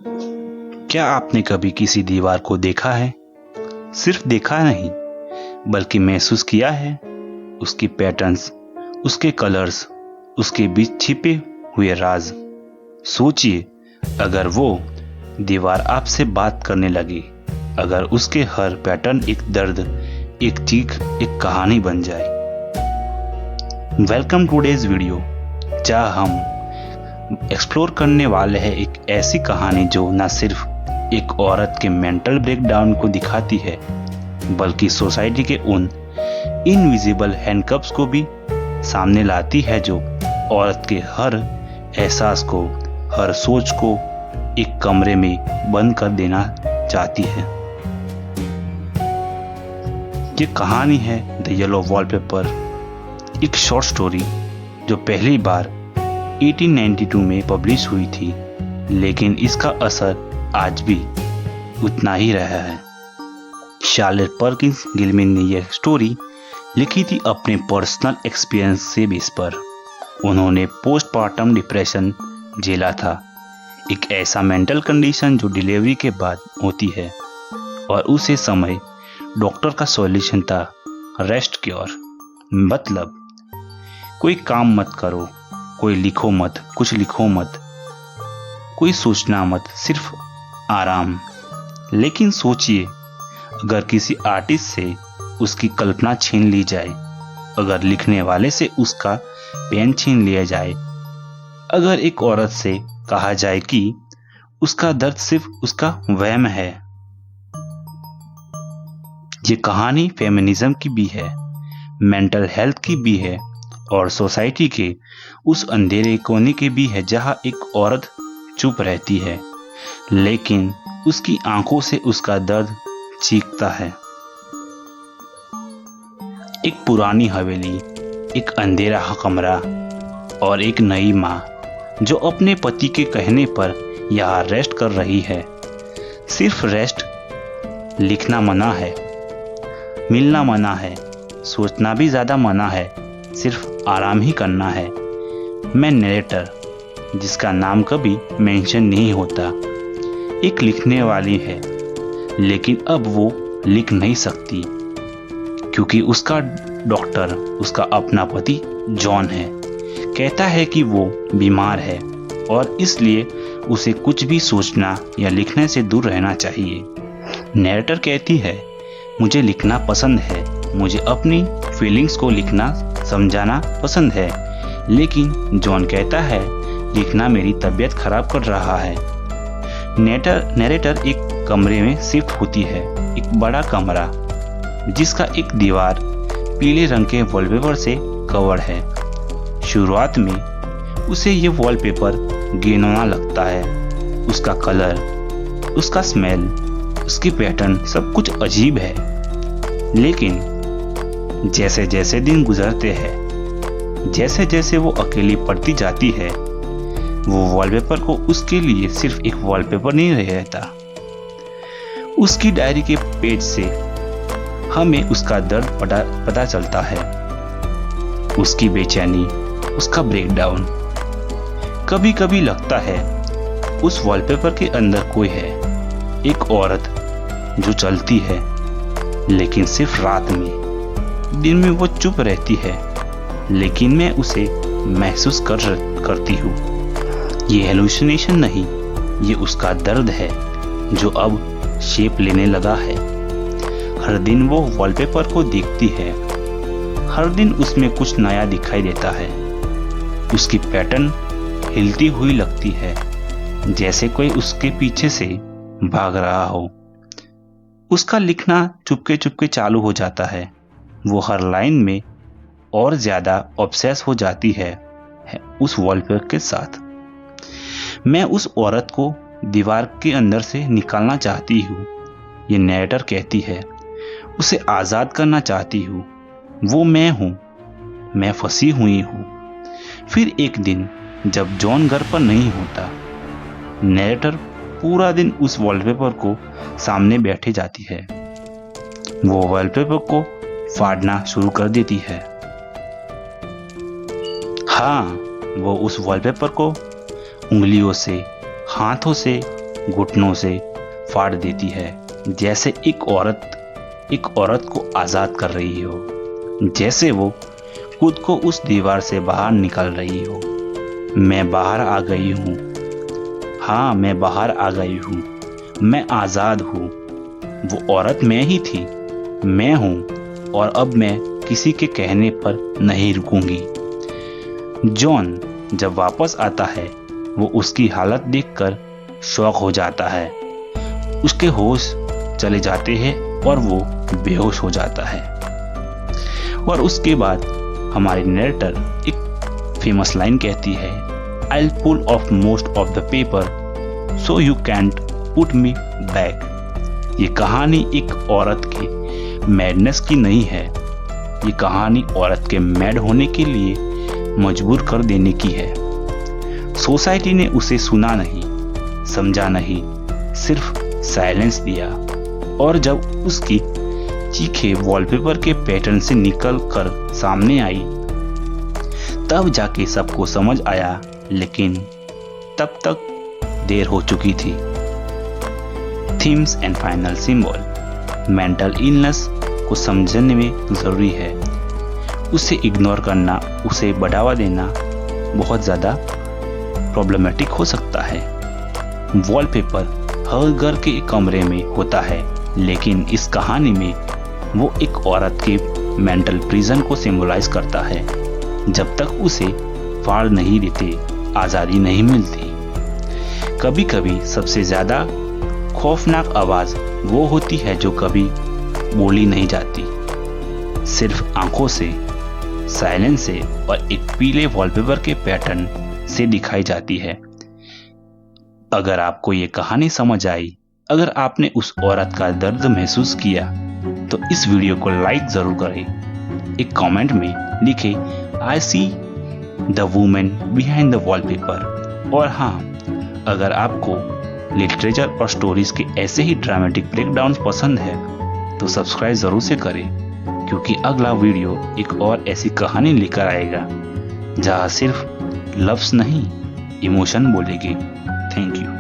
क्या आपने कभी किसी दीवार को देखा है? सिर्फ देखा नहीं, बल्कि महसूस किया है उसकी पैटर्न्स, उसके कलर्स, उसके बीच छिपे हुए राज। सोचिए, अगर वो दीवार आपसे बात करने लगी, अगर उसके हर पैटर्न एक दर्द, एक चीख, एक कहानी बन जाए। वेलकम टुडेज वीडियो, जहाँ हम एक्सप्लोर करने वाले हैं एक ऐसी कहानी जो न सिर्फ एक औरत के मेंटल ब्रेकडाउन को दिखाती है, बल्कि सोसाइटी के उन इनविजिबल हैंडकप्स को भी सामने लाती है जो औरत के हर एहसास को, हर सोच को एक कमरे में बंद कर देना चाहती है। ये कहानी है द येलो वॉलपेपर, एक शॉर्ट स्टोरी जो पहली बार 1892 में पब्लिश हुई थी, लेकिन इसका असर आज भी उतना ही रहा है। शार्लेट पर्किंस गिलमैन ने यह स्टोरी लिखी थी अपने पर्सनल एक्सपीरियंस से बेस पर। उन्होंने पोस्टपार्टम डिप्रेशन झेला था, एक ऐसा मेंटल कंडीशन जो डिलीवरी के बाद होती है, और उसे समय डॉक्टर का सॉल्यूशन था रेस्ट क्योर। मतलब कोई काम मत करो, कोई लिखो मत, कुछ लिखो मत, कोई सोचना मत, सिर्फ आराम। लेकिन सोचिए, अगर किसी आर्टिस्ट से उसकी कल्पना छीन ली जाए, अगर लिखने वाले से उसका पेन छीन लिया जाए, अगर एक औरत से कहा जाए कि उसका दर्द सिर्फ उसका वहम है। ये कहानी फेमिनिज्म की भी है, मेंटल हेल्थ की भी है, और सोसाइटी के उस अंधेरे कोने की भी है जहां एक औरत चुप रहती है, लेकिन उसकी आंखों से उसका दर्द चीखता है। एक पुरानी हवेली, एक अंधेरा कमरा, और एक नई माँ जो अपने पति के कहने पर यहाँ रेस्ट कर रही है। सिर्फ रेस्ट। लिखना मना है, मिलना मना है, सोचना भी ज्यादा मना है, सिर्फ आराम ही करना है। मैं नरेटर, जिसका नाम कभी मेंशन नहीं होता, एक लिखने वाली है, लेकिन अब वो लिख नहीं सकती क्योंकि उसका डॉक्टर, उसका अपना पति जॉन है, कहता है कि वो बीमार है और इसलिए उसे कुछ भी सोचना या लिखने से दूर रहना चाहिए। नरेटर कहती है, मुझे लिखना पसंद है, मुझे अपनी फीलिंग्स को लिखना, समझाना पसंद है, लेकिन जॉन कहता है लिखना मेरी तबीयत खराब कर रहा है। नरेटर एक कमरे में शिफ्ट होती है, एक बड़ा कमरा जिसका एक दीवार पीले रंग के वॉलपेपर से कवर है। शुरुआत में उसे ये वॉलपेपर घिनौना लगता है, उसका कलर, उसका स्मेल, उसकी पैटर्न, सब कुछ अजीब है। लेकिन जैसे जैसे दिन गुजरते हैं, जैसे जैसे वो अकेली पड़ती जाती है, वो वॉलपेपर को उसके लिए सिर्फ एक वॉलपेपर नहीं रहता। उसकी डायरी के पेज से हमें उसका दर्द पता चलता है, उसकी बेचैनी, उसका ब्रेकडाउन। कभी कभी लगता है उस वॉलपेपर के अंदर कोई है, एक औरत जो चलती है, लेकिन सिर्फ रात में। दिन में वो चुप रहती है, लेकिन मैं उसे महसूस करती हूँ। ये हेलुसिनेशन नहीं, ये उसका दर्द है जो अब शेप लेने लगा है। हर दिन वो वॉलपेपर को देखती है, हर दिन उसमें कुछ नया दिखाई देता है। उसकी पैटर्न हिलती हुई लगती है, जैसे कोई उसके पीछे से भाग रहा हो। उसका लिखना चुपके चुपके चालू हो जाता है। वो हर लाइन में और ज्यादा ऑब्सेस हो जाती है उस वॉलपेपर के साथ। मैं उस औरत को दीवार के अंदर से निकालना चाहती हूँ, ये नरेटर कहती है। उसे आजाद करना चाहती हूँ। वो मैं हूँ, मैं फंसी हुई हूँ। फिर एक दिन जब जॉन घर पर नहीं होता, नरेटर पूरा दिन उस वॉलपेपर को सामने बैठे जाती है। वो वॉलपेपर को फाड़ना शुरू कर देती है। हाँ, वो उस वॉलपेपर को उंगलियों से, हाथों से घुटनों से फाड़ देती है, जैसे एक औरत को आज़ाद कर रही हो, जैसे वो खुद को उस दीवार से बाहर निकाल रही हो। मैं बाहर आ गई हूँ, हाँ मैं बाहर आ गई हूँ, मैं आज़ाद हूँ। वो औरत मैं ही थी, मैं हूँ, और अब मैं किसी के कहने पर नहीं रुकूंगी। जॉन जब वापस आता है, वो उसकी हालत देखकर शॉक हो जाता है। उसके होश चले जाते हैं और वो बेहोश हो जाता है। और उसके बाद हमारी नरेटर एक फेमस लाइन कहती है, I'll pull off most of the paper so you can't put me back। ये कहानी एक औरत के मैडनेस की नहीं है, ये कहानी औरत के मैड होने के लिए मजबूर कर देने की है। सोसाइटी ने उसे सुना नहीं, समझा नहीं, सिर्फ साइलेंस दिया। और जब उसकी चीखें वॉलपेपर के पैटर्न से निकल कर सामने आई, तब जाके सबको समझ आया, लेकिन तब तक देर हो चुकी थी। Themes and final symbol. Mental illness को समझने में जरूरी है। उसे इग्नोर करना, उसे बढ़ावा देना बहुत ज़्यादा प्रॉब्लमेटिक हो सकता है। वॉलपेपर हर घर के कमरे में होता है, लेकिन इस कहानी में वो एक औरत के मेंटल प्रिजन को सिंबलाइज करता है। जब तक उसे फाड़ नहीं देते, आज़ादी नहीं मिलती। कभी कभी सबसे ज़्यादा खौफनाक आवाज़ वो होती है जो कभी बोली नहीं जाती, सिर्फ आंखों से, साइलेंस से और एक पीले वॉलपेपर के पैटर्न से दिखाई जाती है। अगर आपको ये कहानी समझ आई, अगर आपने उस औरत का दर्द महसूस किया, तो इस वीडियो को लाइक ज़रूर करें। एक कमेंट में लिखें, I see the women behind the wallpaper. और हाँ, अगर आपको लिटरेचर और स्टोरीज के ऐसे ही ड्रामेटिक ब्रेकडाउन्स पसंद है, तो सब्सक्राइब ज़रूर से करें, क्योंकि अगला वीडियो एक और ऐसी कहानी लेकर आएगा जहाँ सिर्फ लफ्ज़ नहीं, इमोशन बोलेंगे। Thank you.